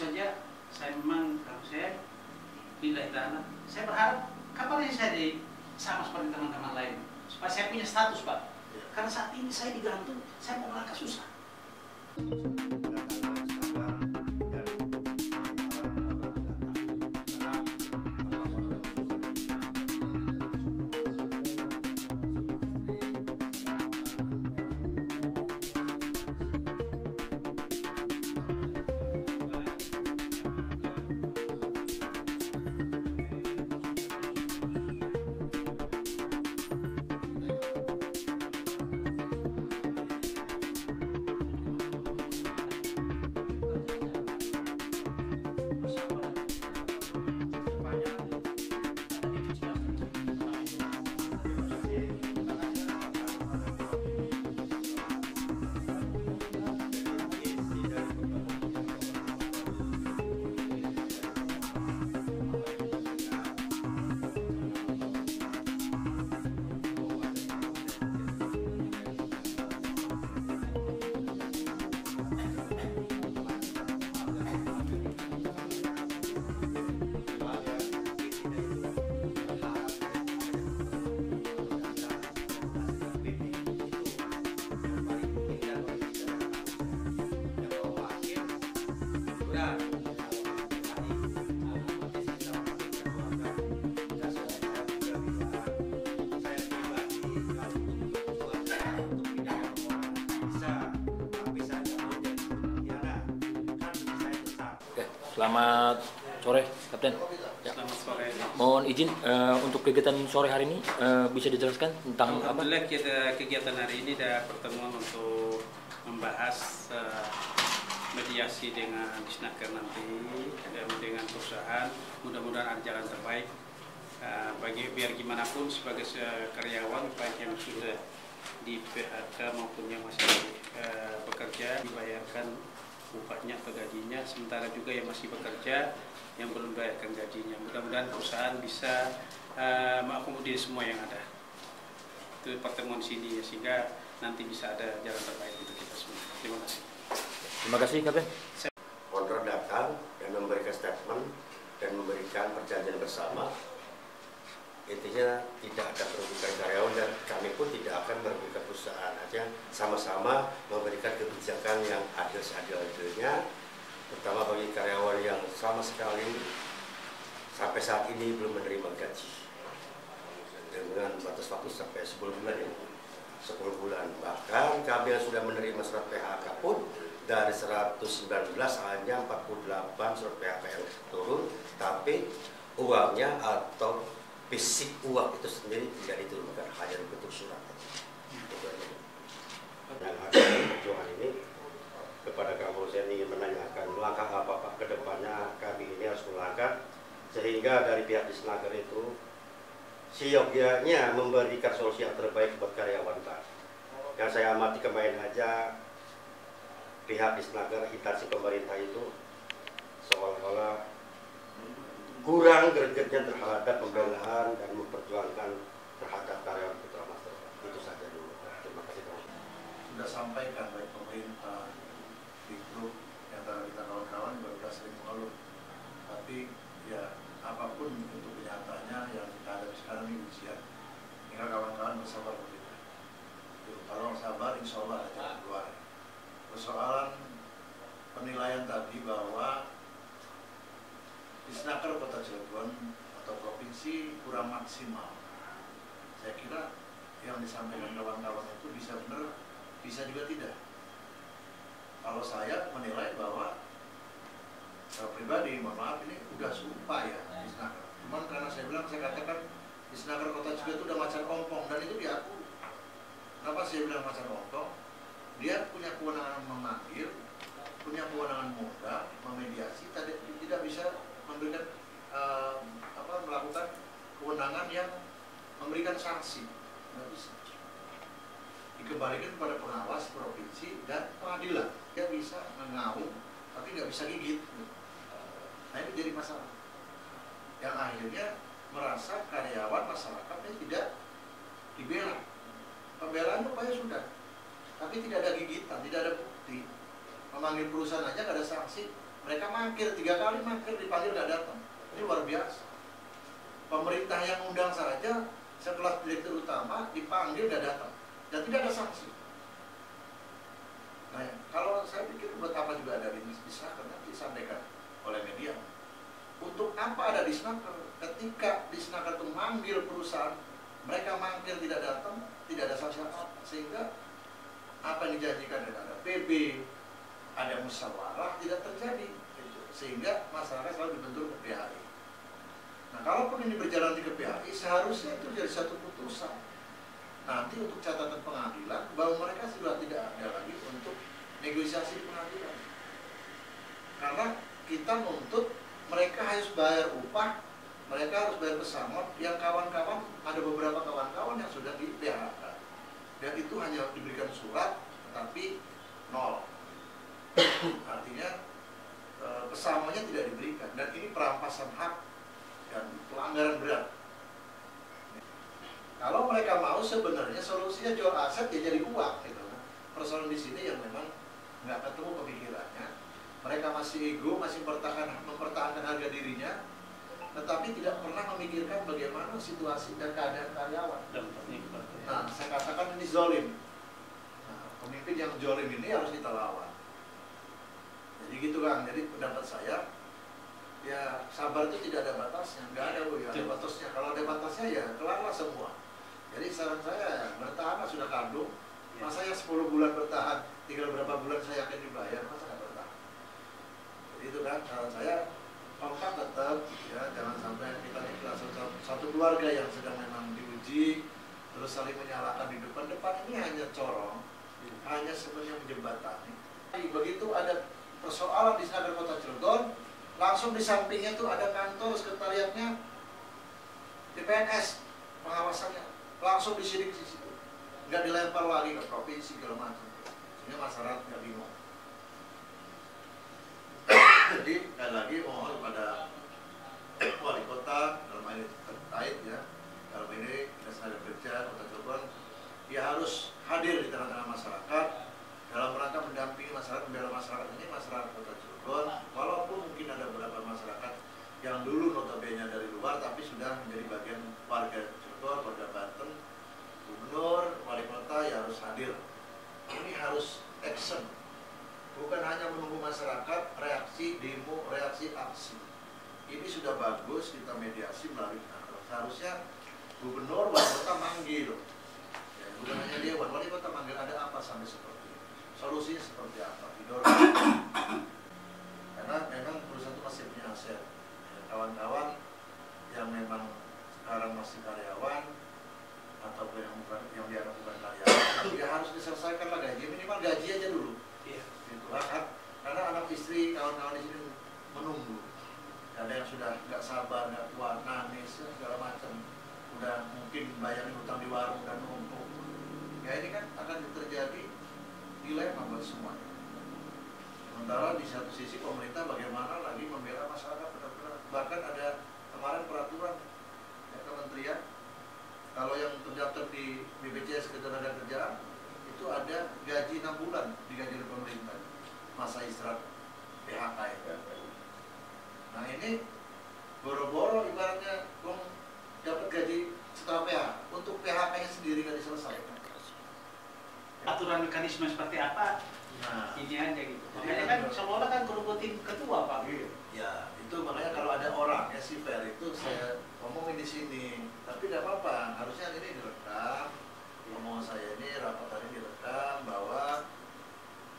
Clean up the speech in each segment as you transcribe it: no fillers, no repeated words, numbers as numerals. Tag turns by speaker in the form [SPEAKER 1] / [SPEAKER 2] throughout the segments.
[SPEAKER 1] saja saya memang kalau saya pindah tanah, saya berharap kapan ini saya sama seperti teman-teman lain supaya saya punya status, Pak. Karena saat ini saya digantung, saya mau melangkah susah.
[SPEAKER 2] Selamat sore, Kapten.
[SPEAKER 1] Ya. Selamat sore.
[SPEAKER 2] Mohon izin untuk kegiatan sore hari ini bisa dijelaskan tentang apa?
[SPEAKER 1] Alhamdulillah kita kegiatan hari ini ada pertemuan untuk membahas mediasi dengan Disnaker nanti dan dengan perusahaan. Mudah-mudahan ada jalan terbaik biar gimana pun sebagai karyawan baik yang sudah di PHK maupun yang masih bekerja dibayarkan upahnya atau gajinya, sementara juga yang masih bekerja yang belum bayarkan gajinya. Mudah-mudahan perusahaan bisa mengakomodir semua yang ada. Itu pertemuan sini ya, sehingga nanti bisa ada jalan terbaik untuk kita semua. Terima kasih.
[SPEAKER 2] Terima kasih, Kapten.
[SPEAKER 3] Kontrak datang dan memberikan statement dan memberikan perjanjian bersama. Intinya tidak ada merugikan karyawan dan kami pun tidak akan merugikan perusahaan. Artinya sama-sama memberikan kebijakan yang adil seadil-adilnya, terutama bagi karyawan yang sama sekali sampai saat ini belum menerima gaji dengan batas waktu sampai 10 bulan ya. 10 bulan. Bahkan kami yang sudah menerima surat PHK pun dari 119 hanya 48 surat PHK yang turun, tapi uangnya atau fisik uang itu sendiri tidak diturunkan, hanya bentuk surat. Dan akhirnya perjuangan ini kepada kamu saya ingin menanyakan langkah apa Pak ke depannya kami ini harus melangkah sehingga dari pihak Disnaker itu seyogyanya memberikan solusi yang terbaik buat karyawan Pak. Yang saya amati kemarin aja pihak Disnaker, instansi pemerintah itu seolah-olah kurang gregetnya terhadap pembelaan dan memperjuangkan terhadap karyawan Putra Master. Itu saja dulu. Terima kasih.
[SPEAKER 4] Sudah sampaikan baik pemerintah di grup yang antara kita kawan-kawan sudah sering mengeluh. Tapi ya apapun untuk kenyataannya yang kita hadapi sekarang ini ujian. Sehingga kawan-kawan bersabar begitu. Kalau sabar, insya Allah ada jalan keluar. Persoalan penilaian tadi bahwa Disnaker Kota Cilegon atau provinsi kurang maksimal. Saya kira yang disampaikan kawan-kawan itu bisa benar, bisa juga tidak. Kalau saya menilai bahwa pribadi, mohon maaf ini udah supaya Disnaker. Cuman karena saya katakan Disnaker Kota Cilegon itu udah macan ompong dan itu diakui. Kenapa saya bilang macan ompong? Dia punya kewenangan memanggil, punya kewenangan muda, memediasi, tidak bisa memberikan melakukan kewenangan yang memberikan sanksi. Nggak bisa. Dikembalikan kepada pengawas provinsi dan pengadilan. Dia bisa mengaum, tapi nggak bisa gigit. Nah itu jadi masalah. Yang akhirnya merasa karyawan masyarakatnya tidak dibela. Pembelaan upaya sudah, tapi tidak ada gigitan, tidak ada bukti. Memanggil perusahaan aja nggak ada sanksi, Mereka mangkir 3 kali, mangkir dipanggil nggak datang. Ini luar biasa. Pemerintah yang undang saja sekelas direktur utama dipanggil nggak datang dan tidak ada sanksi. Nah, kalau saya pikir buat apa juga ada disnaker, nanti disampaikan oleh media. Untuk apa ada disnaker? Ketika disnaker itu manggil perusahaan, mereka mangkir tidak datang, tidak ada sanksi apa, sehingga apa yang dijanjikan ada PB, ada musyawarah tidak terjadi, gitu. Sehingga masyarakat selalu dibentur ke PHI. Nah, kalaupun ini berjalan di PHI, seharusnya itu jadi satu putusan. Nanti untuk catatan pengadilan bahwa mereka sudah tidak ada lagi untuk negosiasi di pengadilan. Karena kita nuntut mereka harus bayar upah, mereka harus bayar pesangon. Yang kawan-kawan, ada beberapa kawan-kawan yang sudah di PHK. Dan itu hanya diberikan surat, tetapi nol. Artinya pesangonnya tidak diberikan. Dan ini perampasan hak dan pelanggaran berat. Kalau mereka mau sebenarnya solusinya jual aset ya jadi uang gitu. Persoalan di sini yang memang nggak ketemu pemikirannya. Mereka masih ego, masih mempertahankan harga dirinya, tetapi tidak pernah memikirkan bagaimana situasi dan keadaan karyawan. Nah, saya katakan ini zolim. Nah, pemimpin yang zolim ini harus kita lawan. Jadi gitu Kang. Jadi pendapat saya, ya sabar itu tidak ada batasnya, nggak ada Bu, ya ada batasnya. Kalau ada batasnya ya kelarlah semua. Jadi saran saya ya, bertahan sudah kandung. Masa ya 10 bulan bertahan, tinggal berapa bulan saya yakin dibayar, masa nggak bertahan? Jadi itu kan saran saya, kompak tetap, ya jangan sampai kita ini satu keluarga yang sedang memang diuji, terus saling menyalahkan di depan ini hanya corong, hanya sebenarnya menjembatani. Begitu ada persoalan di Disnaker Kota Cilegon, langsung di sampingnya tuh ada kantor sekretariatnya di PNS, pengawasannya langsung disidik di situ, nggak dilempar lagi ke provinsi segala macam, sehingga masyarakat nggak bingung. Jadi sekali lagi mohon kepada wali kota dalam hal ini terkait ya, dalam ini Dinas Tenaga Kerja Kota Cilegon, dia harus hadir di tengah-tengah masyarakat dalam rangka mendampingi masyarakat, membela masyarakat ini, masyarakat Kota Cilegon. Walaupun mungkin ada beberapa masyarakat yang dulu notabene dari luar tapi sudah menjadi bagian warga Cilegon, warga Banten, gubernur, wali kota ya harus hadir. Ini harus action, bukan hanya menunggu masyarakat reaksi demo, reaksi aksi. Ini sudah bagus kita mediasi melalui kantor. Seharusnya gubernur, wali kota manggil, ya, bukan hanya dewan, wali kota manggil, ada apa sampai seperti ini, solusinya seperti apa, didorong. Karena memang perusahaan itu masih punya aset. Kawan-kawan yang memang sekarang masih karyawan ataupun yang dianggap bukan karyawan, ya harus diselesaikan lah gaji, minimal gaji aja dulu.
[SPEAKER 1] Iya.
[SPEAKER 4] Gitu lah kan. Karena anak istri, kawan-kawan di sini menunggu. Ada yang sudah nggak sabar, nggak kuat, nangis, segala macam. Udah mungkin bayarin utang di warung dan numpuk. Ya ini kan akan terjadi dilema buat semuanya. Sementara di satu sisi pemerintah bagaimana lagi membela masyarakat benar-benar. Bahkan ada kemarin peraturan ya, kementerian, kalau yang terdaftar di BPJS Ketenagakerjaan itu ada gaji 6 bulan digaji oleh pemerintah, masa istirahat PHK ya. Nah ini boro-boro ibaratnya dapat gaji setelah PHK, untuk PHK-nya sendiri nggak diselesaikan.
[SPEAKER 1] Aturan mekanisme seperti apa?
[SPEAKER 4] Nah,
[SPEAKER 1] Ini aja gitu. Makanya kan seolah kan kerubutin ketua Pak.
[SPEAKER 4] ya itu makanya kalau ada orang ya si fair itu saya ngomongin di sini, tapi tidak apa-apa, harusnya ini direkam. Ngomong saya ini rapat hari ini direkam bahwa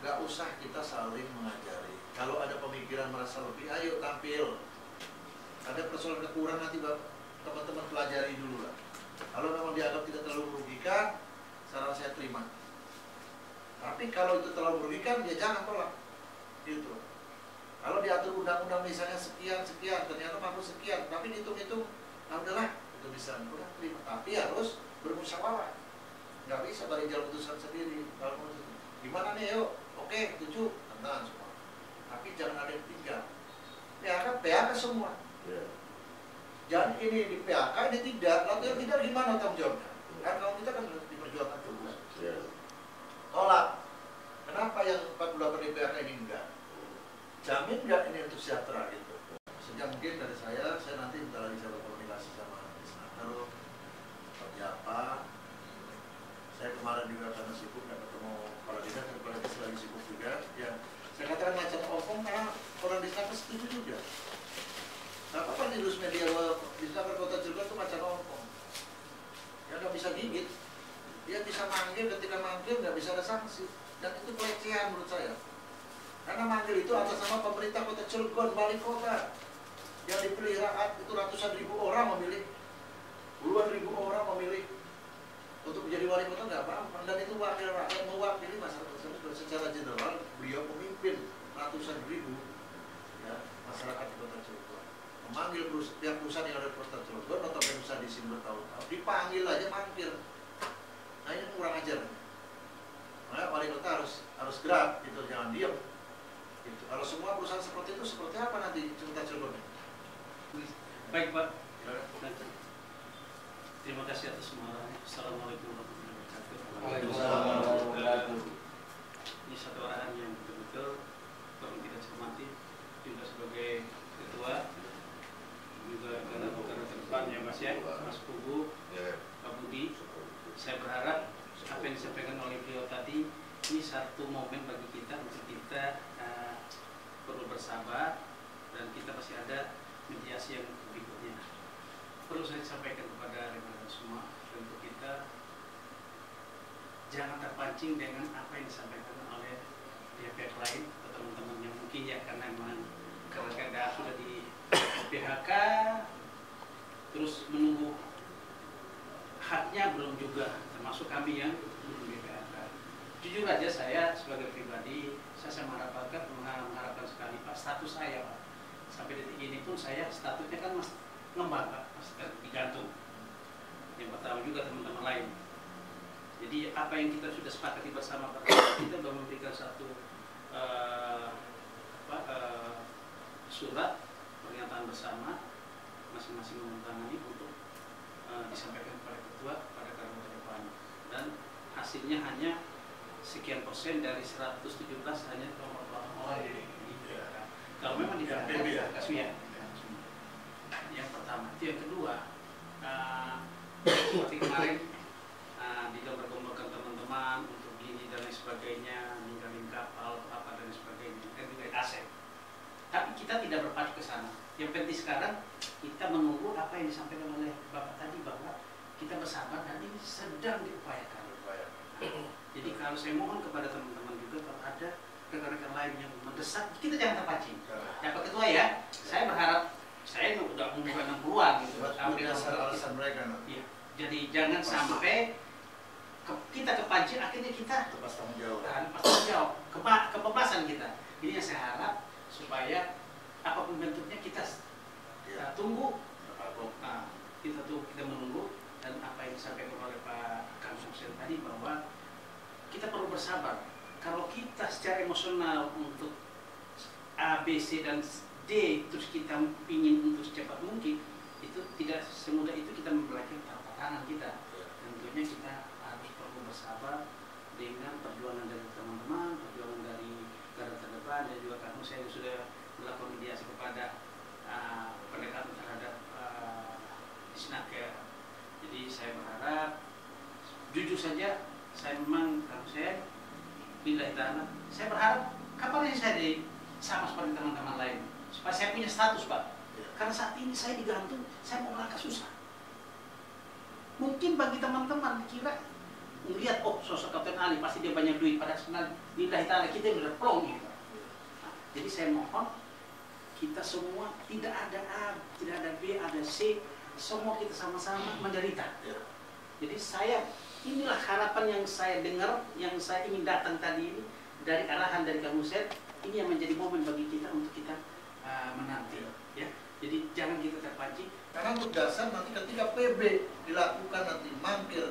[SPEAKER 4] nggak usah kita saling mengajari. Kalau ada pemikiran merasa lebih, ayo tampil. Ada persoalan kekurangan nanti teman-teman pelajari dulu lah. Kalau memang dianggap tidak terlalu merugikan, saran saya terima. Tapi kalau itu terlalu merugikan, ya jangan tolak. Gitu. Kalau diatur undang-undang misalnya sekian, ternyata mampu sekian, tapi dihitung-hitung, nah udahlah, itu bisa, udah terima. Tapi harus bermusyawarah. Nggak bisa bagi jalan putusan sendiri. Kalau gimana nih, yuk, oke, 7, tenang semua. Tapi jangan ada yang tinggal. PHK semua. Jangan ini di PHK, ini tidak. Lalu yang tidak gimana tanggung jawabnya? Kan kalau kita kan diperjuangkan dulu. Tolak. Kenapa yang 48 di PHK ini enggak? Jamin enggak ini di dus media di Snaker Kota Cilegon itu macan ompong. Ya nggak bisa gigit. Dia bisa manggil, ketika manggil nggak bisa ada sanksi. Dan itu pelecehan menurut saya. Karena manggil itu atas nama pemerintah Kota Cilegon, Wali Kota. Yang dipilih rakyat itu ratusan ribu orang memilih. Puluhan ribu orang memilih untuk menjadi wali kota nggak apa-apa. Dan itu wakil rakyat mewakili masyarakat tersebut secara general. Beliau pemimpin ratusan ribu ya, masyarakat di Kota Cilegon. Memanggil pihak perusahaan yang ada di Kota Cilegon atau perusahaan di sini bertahun-tahun, dipanggil aja mangkir. Nah ini kurang ajar. Makanya wali kota harus gerak gitu, jangan diam. Gitu. Kalau semua perusahaan seperti itu, seperti apa nanti Kota Cilegon?
[SPEAKER 1] Baik Pak. Terima kasih atas semuanya. Assalamualaikum warahmatullahi wabarakatuh.
[SPEAKER 2] Waalaikumsalam.
[SPEAKER 1] Ini satu arahan yang betul-betul perlu kita cermati juga sebagai ketua, juga karena ke depan ya Mas ya, Mas Pugu, Pak Budi. Saya berharap apa yang disampaikan oleh beliau tadi ini satu momen bagi kita untuk kita perlu bersabar dan kita masih ada mediasi yang berikutnya. Perlu saya sampaikan kepada rekan-rekan semua, untuk kita jangan terpancing dengan apa yang disampaikan oleh pihak-pihak lain atau teman-teman yang mungkin ya karena memang kadang-kadang sudah di PHK terus menunggu haknya belum juga, termasuk kami yang belum di PHK. Jujur aja saya sebagai pribadi saya mengharapkan sekali Pak status saya Pak. Sampai detik ini pun saya statusnya kan masih ngembang Pak, masih digantung. Yang pertama juga teman-teman lain. Jadi apa yang kita sudah sepakati bersama Pak, kita sudah memberikan satu surat pernyataan bersama masing-masing menandatangani untuk disampaikan kepada ketua pada kali ke depan. Dan hasilnya hanya sekian persen dari 117 hanya orang. Kalau memang dikatakan ya. Yang pertama, itu yang kedua seperti kemarin digambar-gambarkan teman-teman untuk gini dan lain sebagainya, ninggalin kapal apa dan sebagainya, dan juga aset. Tapi kita tidak berpacu ke sana. Yang penting sekarang kita menunggu apa yang disampaikan oleh Bapak tadi bahwa kita bersabar dan ini sedang diupayakan. Jadi kalau saya mohon kepada teman-teman juga kalau ada rekan-rekan lain yang mendesak, kita jangan terpancing. Ya Pak Ketua ya, saya berharap saya sudah membuka 60-an gitu.
[SPEAKER 4] Alasan mereka.
[SPEAKER 1] Ya, jadi jangan sampai kita kepancing akhirnya kita
[SPEAKER 4] lepas tanggung jawab.
[SPEAKER 1] Lepas tanggung jawab, kebablasan kita. Ini yang saya harap supaya apapun bentuknya kita tunggu. Nah, kita menunggu dan apa yang disampaikan oleh Pak Kang Suksen tadi bahwa kita perlu bersabar. Kalau kita secara emosional untuk A, B, C dan D terus kita ingin untuk secepat mungkin, itu tidak semudah itu kita mempelajari tata tangan kita. Tentunya kita harus perlu bersabar dengan perjuangan dari teman-teman, perjuangan dari garda terdepan dan juga kamu saya sudah melakukan mediasi kepada pendekatan terhadap Snaker. Jadi saya berharap jujur saja saya memang kamu saya bila tanah saya berharap kapan ini saya sama seperti teman-teman lain supaya saya punya status Pak. Karena saat ini saya digantung, saya mau melangkah susah. Mungkin bagi teman-teman kira melihat oh sosok Kapten Ali pasti dia banyak duit, pada sebenarnya lillahi ta'ala kita yang udah plong gitu. Nah, jadi saya mohon kita semua tidak ada A, tidak ada B, ada C, semua kita sama-sama menderita. Jadi inilah harapan yang saya dengar, yang saya ingin datang tadi ini dari arahan dari Kang Hussein. Ini yang menjadi momen bagi kita untuk kita menanti. Ya, jadi jangan kita terpancing.
[SPEAKER 4] Karena untuk dasar nanti ketika PB dilakukan nanti mangkir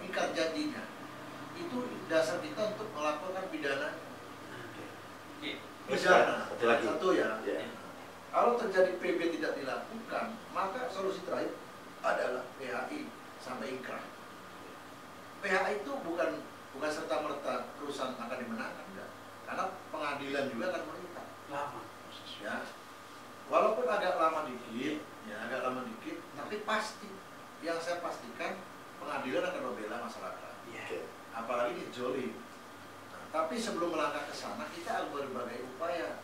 [SPEAKER 4] ikat janjinya, itu dasar kita untuk melakukan pidana. Pidana satu ya. Kalau terjadi PB tidak dilakukan, maka solusi terakhir adalah PHI sampai ingkrah. PHI itu bukan serta-merta perusahaan akan dimenangkan, enggak. Karena pengadilan juga akan melihat
[SPEAKER 1] Lama.
[SPEAKER 4] Ya. Walaupun agak lama dikit, tapi pasti yang saya pastikan pengadilan akan membela masyarakat. Apalagi di Joli. Nah, tapi sebelum melangkah ke sana, kita akan berbagai upaya.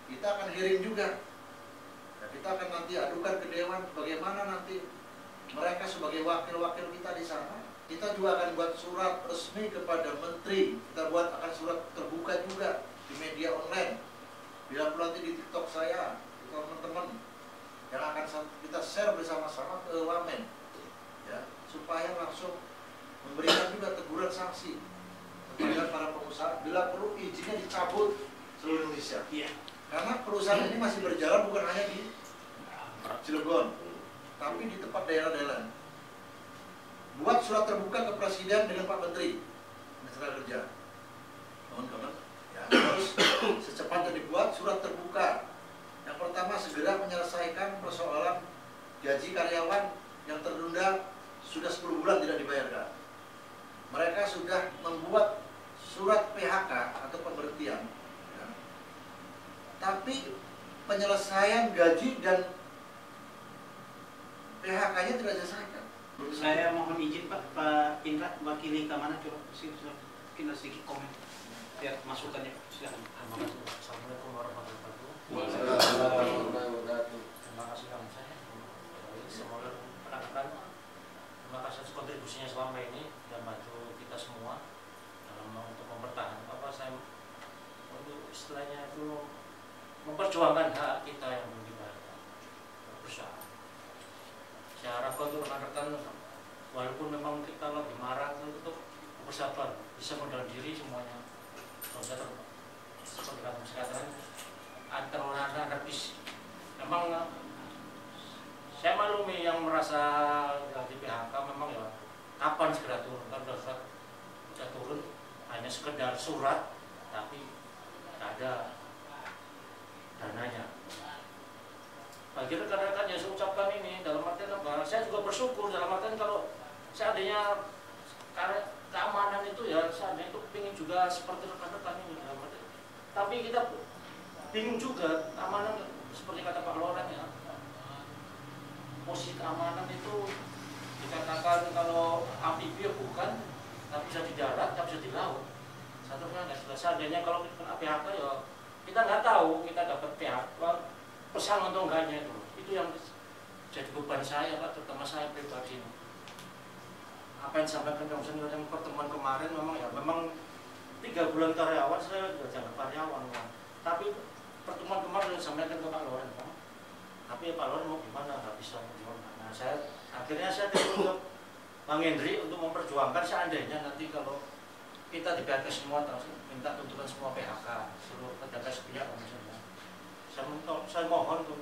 [SPEAKER 4] Kita akan hearing juga. Dan kita akan nanti adukan ke Dewan bagaimana nanti mereka sebagai wakil-wakil kita di sana. Kita juga akan buat surat resmi kepada Menteri. Kita akan surat terbuka juga di media online. Bila perlu nanti di TikTok saya, teman-teman yang akan kita share bersama-sama ke Wamen, ya, supaya langsung memberikan juga teguran sanksi kepada para pengusaha. Bila perlu izinnya dicabut seluruh Indonesia.
[SPEAKER 1] Iya.
[SPEAKER 4] Karena perusahaan ini masih berjalan bukan hanya di Cilegon, tapi di tempat daerah-daerah. Buat surat terbuka ke Presiden dengan Pak Menteri Tenaga Kerja. Teman-teman, ya, harus secepatnya dibuat surat terbuka. Yang pertama, segera menyelesaikan persoalan gaji karyawan yang tertunda sudah 10 bulan tidak dibayarkan. Mereka sudah membuat surat PHK atau pemberhentian, ya. Tapi penyelesaian gaji dan PHK-nya tidak diselesaikan.
[SPEAKER 1] Saya mohon izin Pak Indra, wakili keamanan, coba kita sedikit komen biar masukannya. Silakan.
[SPEAKER 5] Assalamualaikum warahmatullahi wabarakatuh. Terima kasih kawan saya. Semoga rekan-rekan, terima kasih atas kontribusinya selama ini dan bantu kita semua dalam untuk mempertahankan apa saya untuk istilahnya itu memperjuangkan hak kita yang belum dibayarkan perusahaan. Saya harapkan untuk rekan-rekan, walaupun memang kita lagi marah, untuk bersabar, bisa menahan diri semuanya. Kalau saya seperti kata sekarang, antara anarkis. Memang saya maklumi yang merasa di PHK memang ya kapan segera turun, kan sudah turun, hanya sekedar surat, tapi tidak ada dananya. Bagi rekan-rekan yang saya ucapkan ini dalam artian apa? Saya juga bersyukur dalam artian kalau seandainya keamanan itu ya seandainya itu ingin juga seperti rekan-rekan ini dalam artian. Tapi kita bingung juga keamanan seperti kata Pak Loren ya. Posisi keamanan itu dikatakan kalau amfibi bukan, tapi bisa di darat, tapi bisa di laut. Satunya nggak jelas. Seandainya kalau kita kena PHK ya kita nggak tahu kita dapat PHK pesan atau enggaknya itu yang jadi beban saya Pak, terutama saya pribadi. Apa yang disampaikan Kang Senior yang pertemuan kemarin memang 3 bulan karyawan saya sudah jangan karyawan Pak. Tapi pertemuan kemarin saya sampaikan ke Pak Loren Pak. Tapi Pak Loren mau gimana, nggak bisa gimana. Nah akhirnya saya untuk Bang Hendri untuk memperjuangkan seandainya nanti kalau kita di PHK semua minta tuntutan semua PHK seluruh pedagang sepihak misalnya. Saya mohon untuk